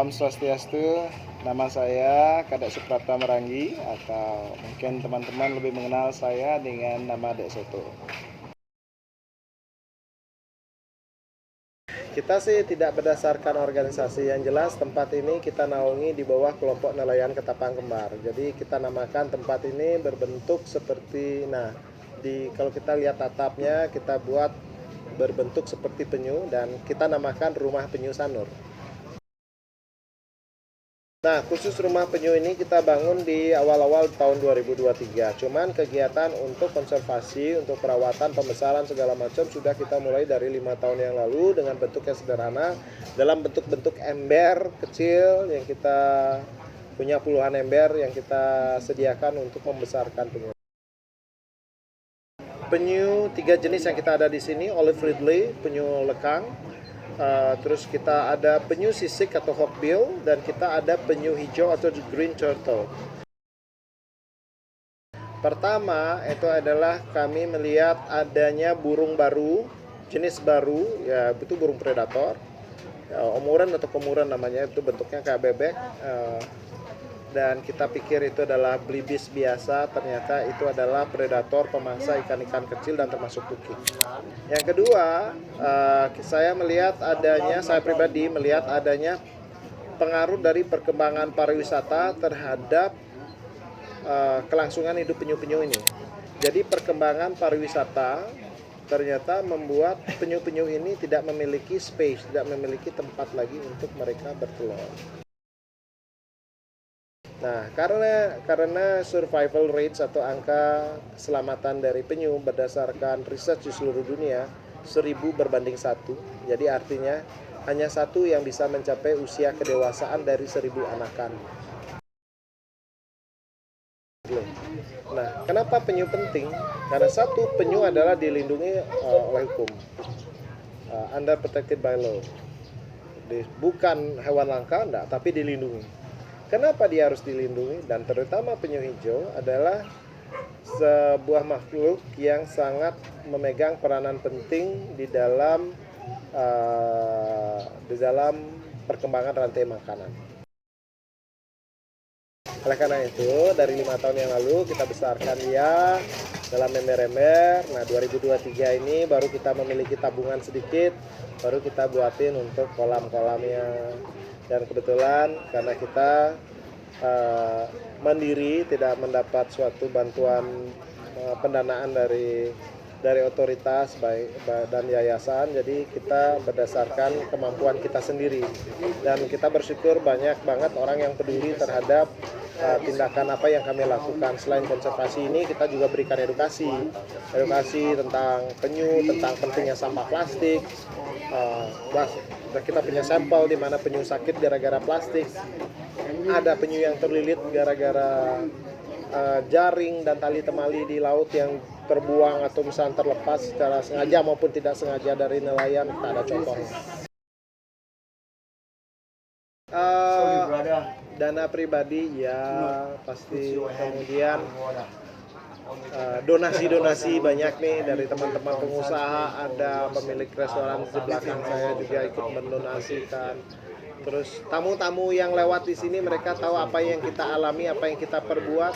Salam Swastiastu, nama saya Kadek Suprapta Meranggi, atau mungkin teman-teman lebih mengenal saya dengan nama Dek Soto. Kita sih tidak berdasarkan organisasi, yang jelas tempat ini kita naungi di bawah kelompok nelayan Ketapang Kembar. Jadi kita namakan tempat ini berbentuk seperti, kalau kita lihat atapnya kita buat berbentuk seperti penyu dan kita namakan Rumah Penyu Sanur. Nah, khusus rumah penyu ini kita bangun di awal-awal tahun 2023. Cuman kegiatan untuk konservasi, untuk perawatan, pembesaran segala macam sudah kita mulai dari 5 tahun yang lalu dengan bentuk yang sederhana, dalam bentuk-bentuk ember kecil yang kita punya puluhan ember yang kita sediakan untuk membesarkan penyu. Penyu 3 jenis yang kita ada di sini, olive ridley, penyu lekang. Terus kita ada penyu sisik atau hawkbill, dan kita ada penyu hijau atau green turtle. Pertama itu adalah kami melihat adanya burung baru, jenis baru, ya itu burung predator, omuran atau kemuran namanya, itu bentuknya kayak bebek. Dan kita pikir itu adalah belibis biasa, ternyata itu adalah predator pemangsa ikan-ikan kecil dan termasuk tukik. Yang kedua, saya pribadi melihat adanya pengaruh dari perkembangan pariwisata terhadap kelangsungan hidup penyu-penyu ini. Jadi perkembangan pariwisata ternyata membuat penyu-penyu ini tidak memiliki space, tidak memiliki tempat lagi untuk mereka bertelur. Nah, karena survival rates atau angka keselamatan dari penyu berdasarkan riset di seluruh dunia 1000 berbanding 1. Jadi artinya hanya satu yang bisa mencapai usia kedewasaan dari 1000 anakan. Nah, kenapa penyu penting? Karena satu, penyu adalah dilindungi oleh hukum, under protected by law. Bukan hewan langka, enggak, tapi dilindungi. Kenapa dia harus dilindungi? Dan terutama penyu hijau adalah sebuah makhluk yang sangat memegang peranan penting di dalam perkembangan rantai makanan. Oleh karena itu, dari 5 tahun yang lalu kita besarkan dia dalam ember-ember. Nah, 2023 ini baru kita memiliki tabungan sedikit, baru kita buatin untuk kolam-kolamnya. Dan kebetulan karena kita mandiri, tidak mendapat suatu bantuan pendanaan dari otoritas dan yayasan, jadi kita berdasarkan kemampuan kita sendiri. Dan kita bersyukur banyak banget orang yang peduli terhadap tindakan apa yang kami lakukan. Selain konservasi ini, kita juga berikan edukasi tentang penyu, tentang pentingnya sampah plastik. Kita punya sampel di mana penyu sakit gara-gara plastik, ada penyu yang terlilit gara-gara jaring dan tali temali di laut yang terbuang atau misalnya terlepas secara sengaja maupun tidak sengaja dari nelayan. Kita ada contohnya. Dana pribadi ya pasti, kemudian donasi banyak nih dari teman-teman pengusaha, ada pemilik restoran di belakang saya juga ikut mendonasikan. Terus tamu-tamu yang lewat di sini, mereka tahu apa yang kita alami, apa yang kita perbuat.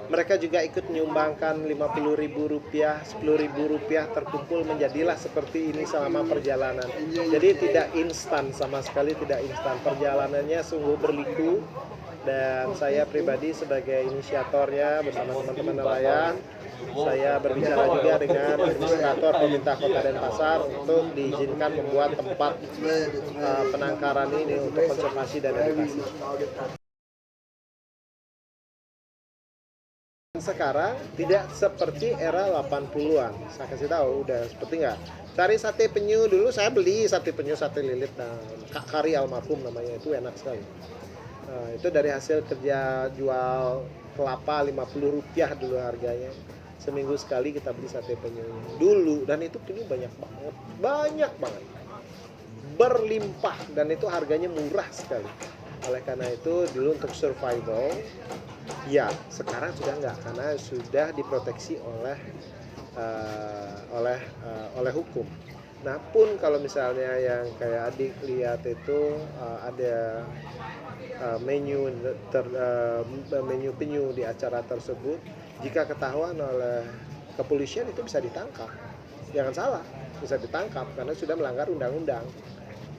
Mereka juga ikut menyumbangkan Rp50.000, Rp10.000, terkumpul menjadilah seperti ini selama perjalanan. Jadi tidak instan, sama sekali tidak instan. Perjalanannya sungguh berliku. Dan saya pribadi sebagai inisiatornya bersama teman-teman nelayan, saya berbicara juga dengan administrator pemerintah Kota Denpasar untuk diizinkan membuat tempat penangkaran ini untuk konservasi dan edukasi. Sekarang tidak seperti era 80-an. Saya kasih tahu, udah seperti nggak. Cari sate penyu dulu, saya beli sate penyu, sate lilit, dan Kak Kari almarhum namanya, itu enak sekali. Itu dari hasil kerja jual kelapa Rp50 dulu harganya. Seminggu sekali kita beli sate penyu dulu, dan itu penyu banyak banget, berlimpah, dan itu harganya murah sekali. Oleh karena itu dulu untuk survival, ya sekarang sudah enggak, karena sudah diproteksi oleh hukum. Nah pun kalau misalnya yang kayak adik lihat itu ada menu menu penyu di acara tersebut, jika ketahuan oleh kepolisian itu bisa ditangkap. Jangan salah, bisa ditangkap karena sudah melanggar undang-undang.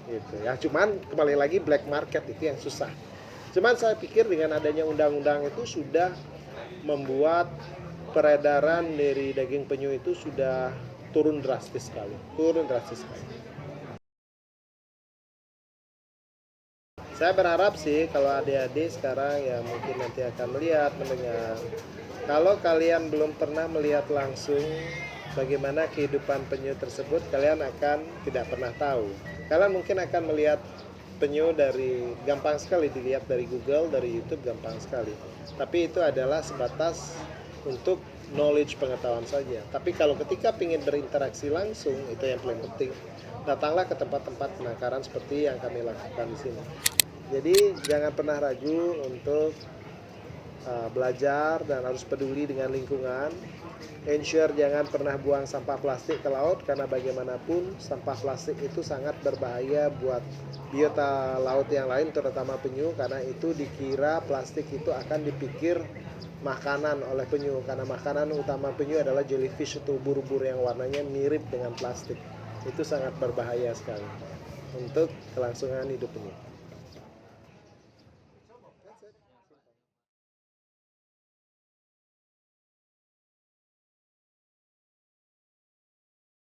Gitu ya. Cuman kembali lagi black market itu yang susah. Cuman saya pikir dengan adanya undang-undang itu sudah membuat peredaran dari daging penyu itu sudah turun drastis sekali. Saya berharap sih kalau adik-adik sekarang yang mungkin nanti akan melihat, mendengar, kalau kalian belum pernah melihat langsung bagaimana kehidupan penyu tersebut, kalian akan tidak pernah tahu. Kalian mungkin akan melihat penyu dari gampang sekali dilihat dari Google, dari YouTube gampang sekali. Tapi itu adalah sebatas untuk knowledge, pengetahuan saja. Tapi kalau ketika ingin berinteraksi langsung, itu yang paling penting. Datanglah ke tempat-tempat penangkaran seperti yang kami lakukan di sini. Jadi jangan pernah ragu untuk belajar dan harus peduli dengan lingkungan. Ensure jangan pernah buang sampah plastik ke laut karena bagaimanapun sampah plastik itu sangat berbahaya buat biota laut yang lain, terutama penyu, karena itu dikira plastik itu akan dipikir makanan oleh penyu, karena makanan utama penyu adalah jellyfish, itu ubur-ubur yang warnanya mirip dengan plastik. Itu sangat berbahaya sekali untuk kelangsungan hidup penyu.